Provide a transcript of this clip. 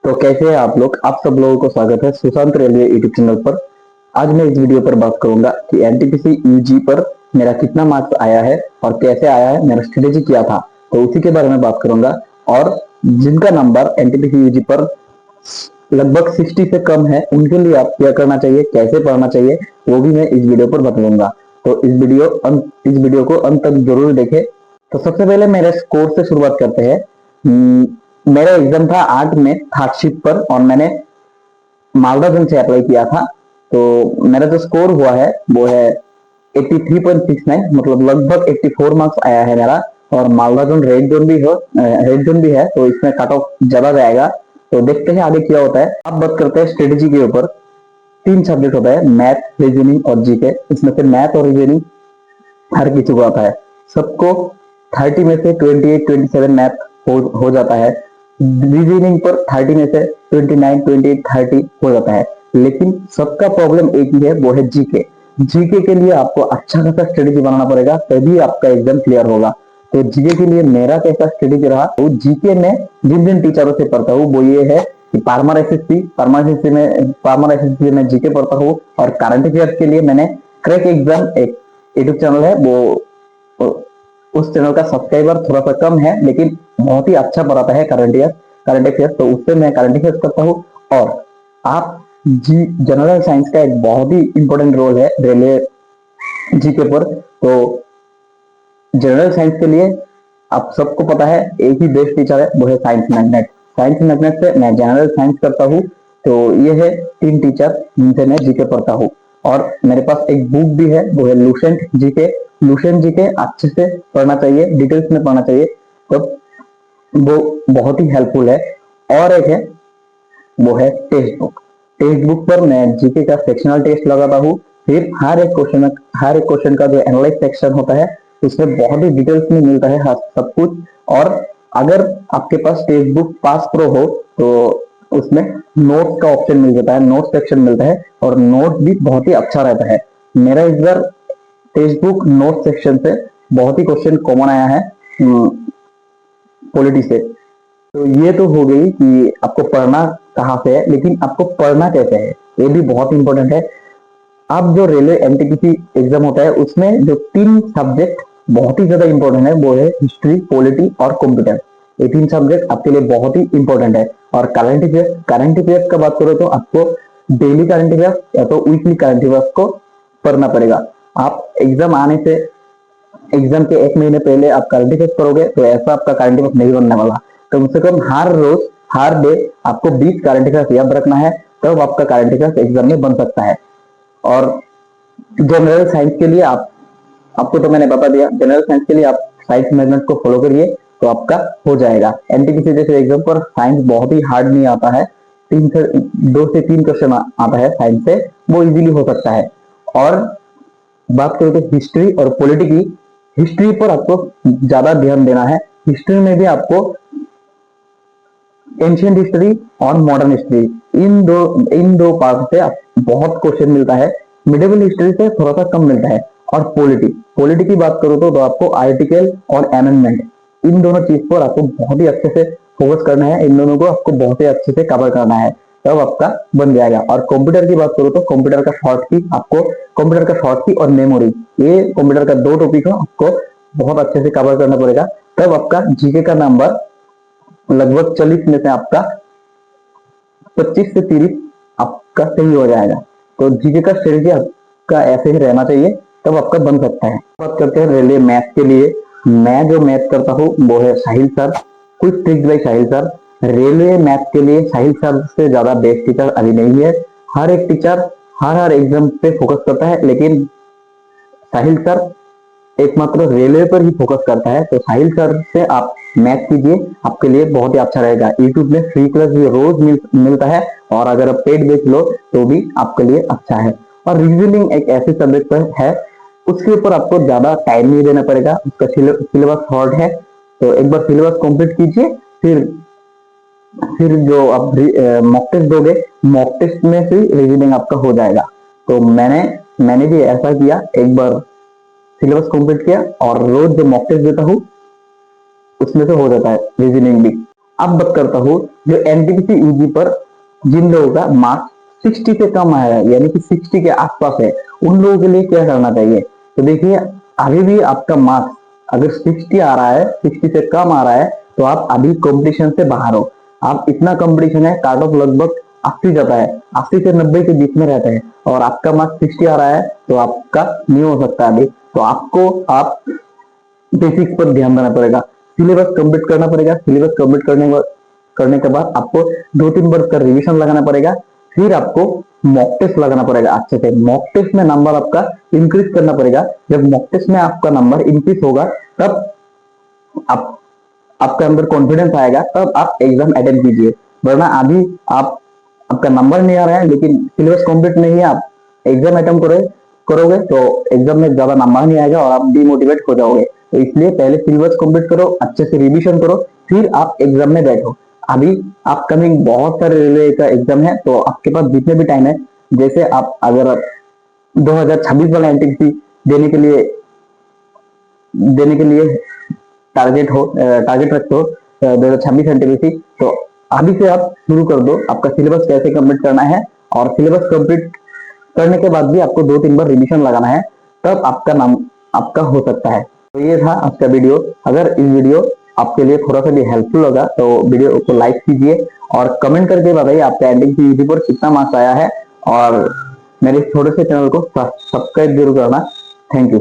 तो कैसे हैं आप लोग। आप सब लोगों को स्वागत है सुशांत रेलवे यूट्यूब चैनल पर। आज मैं इस वीडियो पर बात करूंगा कि एनटीपीसी यूजी पर मेरा कितना मार्क्स आया है और कैसे आया है, मेरा स्ट्रेटेजी क्या था, तो उसी के बारे में बात करूंगा। और जिनका नंबर एनटीपीसी यूजी पर लगभग 60 से कम है, उनके लिए आप क्या करना चाहिए, कैसे पढ़ना चाहिए, वो भी मैं इस वीडियो पर बताऊंगा। तो इस वीडियो को अंत तक जरूर देखें। तो सबसे पहले मेरे स्कोर से शुरुआत करते हैं। मेरा एग्जाम था 8 में थर्ड शिफ्ट पर और मैंने मालदा जोन से अप्लाई किया था। तो मेरा जो स्कोर हुआ है वो है 83.69, मतलब लगभग 84 मार्क्स आया है मेरा। और मालदा जोन रेड जोन भी है, तो इसमें कट ऑफ ज्यादा जाएगा। तो देखते हैं आगे क्या होता है। अब बात करते हैं स्ट्रेटेजी के ऊपर। 3 सब्जेक्ट होता है, मैथ, रीजनिंग और जीके। इसमें से मैथ और रीजनिंग हर किसी को आता है। सबको 30 में से 28 27 मैथ हो जाता है। रीजनिंग पर 30 में से 29 28 30 हो जाता है। लेकिन सबका प्रॉब्लम एक ही है, वो है जीके। जीके के लिए आपको अच्छा खासा स्ट्रेटेजी बनाना पड़ेगा, तभी आपका एग्जाम क्लियर होगा। तो जीके के लिए मेरा कैसा स्ट्रेटेजी रहा, वो जीके में जिन जिन टीचरों से पढ़ता हूँ वो ये है कि फार्मर एसएससी में जीके पढ़ता हूँ। और करंट अफेयर्स के लिए मैंने क्रैक एग्जाम, एक यूट्यूब चैनल है, वो उस चैनल का सब्सक्राइबर थोड़ा सा कम है, लेकिन बहुत ही अच्छा पढ़ाता है करंट अफेयर्स, तो उससे मैं करंट अफेयर्स करता हूँ। और आप जी जनरल साइंस का एक बहुत ही इंपॉर्टेंट रोल है रेलवे जीके पर। तो जनरल साइंस के लिए आप सबको पता है एक ही बेस्ट टीचर है, वो है साइंस मैग्नेट। साइंस मैग्नेट से मैं जनरल साइंस करता हूँ। तो ये है 3 टीचर जिनसे मैं जीके पढ़ता हूँ। और मेरे पास एक बुक भी है, वो है लूसेंट जीके। लूसेंट जीके अच्छे से पढ़ना चाहिए, डिटेल्स में पढ़ना चाहिए, तो वो बहुत ही हेल्पफुल है। और एक है, वो है टेक्स्ट बुक। टेक्स्ट बुक पर मैं जीके का सेक्शनल टेस्ट लगाता हूँ। फिर हर एक क्वेश्चन का जो एनालाइज सेक्शन होता है, उसमें बहुत ही डिटेल्स में मिलता है सब कुछ। और अगर आपके पास टेक्स्ट बुक पास प्रो हो तो उसमें नोट्स का ऑप्शन मिल जाता है, नोट सेक्शन मिलता है, और नोट भी बहुत ही अच्छा रहता है। मेरा इस बार टेक्स्ट बुक नोट सेक्शन से बहुत ही क्वेश्चन कॉमन आया है पॉलिटी से। तो ये तो हो गई कि आपको पढ़ना कहाँ से है, लेकिन आपको पढ़ना कैसे है, ये भी बहुत इंपॉर्टेंट है। अब जो रेलवे एनटीपीसी एग्जाम होता है, उसमें जो 3 सब्जेक्ट बहुत ही ज्यादा इंपॉर्टेंट है, वो है हिस्ट्री, पॉलिटी और कंप्यूटर। ये 3 सब्जेक्ट आपके लिए बहुत ही इंपॉर्टेंट है। और करंट अफेयर्स का बात करो तो आपको डेली करंट अफेयर्स या तो वीकली करंट अफेयर्स को पढ़ना पड़ेगा। आप एग्जाम के 1 महीने पहले आप करंट अफेयर्स करोगे तो ऐसा आपका करंट अफेयर्स नहीं बनने वाला। कम से कम हर रोज, हर डे आपको 20 करंट अफेयर्स याद रखना है, तब आपका करंट अफेयर्स एग्जाम में बन सकता है। और जनरल साइंस के लिए आपको तो मैंने बता दिया, जनरल साइंस के लिए आप साइंस मैनेजमेंट को फॉलो करिए, तो आपका हो जाएगा। एनटीपीसी जैसे एग्जाम पर साइंस बहुत ही हार्ड नहीं आता है, 2 से 3 क्वेश्चन आता है साइंस से, वो इजीली हो सकता है। और बात करें तो हिस्ट्री और पॉलिटी की, हिस्ट्री पर आपको ज्यादा ध्यान देना है। हिस्ट्री में भी आपको एंशियंट हिस्ट्री और मॉडर्न हिस्ट्री, इन दो पार्ट से बहुत क्वेश्चन मिलता है। मिडिवल हिस्ट्री से थोड़ा सा कम मिलता है। और पॉलिटी की बात करो तो आपको आर्टिकल और अमेंडमेंट, इन दोनों चीज पर आपको बहुत ही अच्छे से फोकस करना है, इन दोनों को आपको बहुत ही अच्छे से कवर करना है, तब आपका बन जाएगा। और कंप्यूटर की बात करो तो कंप्यूटर का शॉर्ट की और मेमोरी, ये कंप्यूटर का 2 टॉपिक है, आपको बहुत अच्छे से कवर करना पड़ेगा, तब आपका जीके का नंबर लगभग 40 में से आपका 25 से 30 आपका सही हो जाएगा। तो जीके का स्ट्रेटेजी आपका ऐसे ही रहना चाहिए, तब आपका बन सकता है। बात करते हैं रेलवे मैथ के लिए। मैं जो मैथ करता हूँ वो है Sahil sir, quick tricks by Sahil sir. Railway math के लिए साहिल सर से ज्यादा बेस्ट टीचर अभी नहीं है। हर एक टीचर हर एग्जाम पे फोकस करता है, लेकिन साहिल सर एकमात्र रेलवे पर ही फोकस करता है। तो साहिल सर से आप मैथ कीजिए, आपके लिए बहुत ही अच्छा रहेगा। यूट्यूब में फ्री क्लास भी रोज मिलता है, और अगर आप पेड बेच लो तो भी आपके लिए अच्छा है। और रीजनिंग एक ऐसे सब्जेक्ट पर है, उसके ऊपर आपको ज्यादा टाइम नहीं देना पड़ेगा, उसका सिलेबस शॉर्ट है। तो एक बार सिलेबस कंप्लीट कीजिए, फिर जो आप मॉक टेस्ट दोगे, मॉक टेस्ट में से रीजनिंग आपका हो जाएगा। तो मैंने भी ऐसा किया, एक बार सिलेबस कंप्लीट किया और रोज जो मॉक टेस्ट देता हूँ उसमें से हो जाता है रीजनिंग भी। अब बात करता हूँ जो एनटीपीसी यूजी पर जिन लोगों का मार्क्स 60 से कम आया है, यानी कि 60 के आसपास है, उन लोगों के लिए क्या करना चाहिए। तो देखिए, अभी भी आपका मार्क्स अगर 60 आ रहा है, 60 से कम आ रहा है, तो आप अभी कंपटीशन से बाहर हो। आप इतना कंपटीशन है, कार्ड ऑफ लगभग 80 जाता है, 80 से 90 के बीच में रहता है, और आपका मार्क्स 60 आ रहा है, तो आपका नहीं हो सकता अभी। तो आपको आप बेसिक्स पर ध्यान देना पड़ेगा, सिलेबस कंप्लीट करना पड़ेगा। सिलेबस कंप्लीट करने के बाद आपको 2-3 वर्ष का रिवीजन लगाना पड़ेगा। फिर आपको मॉक टेस्ट लगाना पड़ेगा अच्छे से। मॉक टेस्ट में नंबर आपका इंक्रीज करना पड़ेगा। जब मॉक टेस्ट में आपका नंबर इंक्रीज होगा, तब आप आपके अंदर कॉन्फिडेंस आएगा, तब आप एग्जाम अटेम्प्ट कीजिए। वरना अभी आप आपका नंबर नहीं आ रहा है लेकिन सिलेबस कंप्लीट नहीं है, आप एग्जाम अटेम्प्ट करोगे तो एग्जाम में ज्यादा नंबर नहीं आएगा और आप डिमोटिवेट हो जाओगे। तो इसलिए पहले सिलेबस कंप्लीट करो, अच्छे से रिवीजन करो, फिर आप एग्जाम में बैठो। अभी अपकमिंग बहुत सारे रेलवे का एग्जाम है, तो आपके पास जितने भी टाइम है, जैसे आप अगर 2026 वाला एनटीपीसी देने के लिए देने के लिए टारगेट रखते हो 2026 एनटीपीसी, तो अभी से आप शुरू कर दो आपका सिलेबस कैसे कंप्लीट करना है। और सिलेबस कंप्लीट करने के बाद भी आपको 2-3 बार रिवीजन लगाना है, तब आपका नाम आपका हो सकता है। तो ये था आज का वीडियो। अगर इस वीडियो आपके लिए थोड़ा सा भी हेल्पफुल लगा तो वीडियो को लाइक कीजिए और कमेंट करके बताइए आपका एनटीपीसी पर कितना मार्क्स आया है, और मेरे छोटे से चैनल को सब्सक्राइब जरूर करना। Thank you.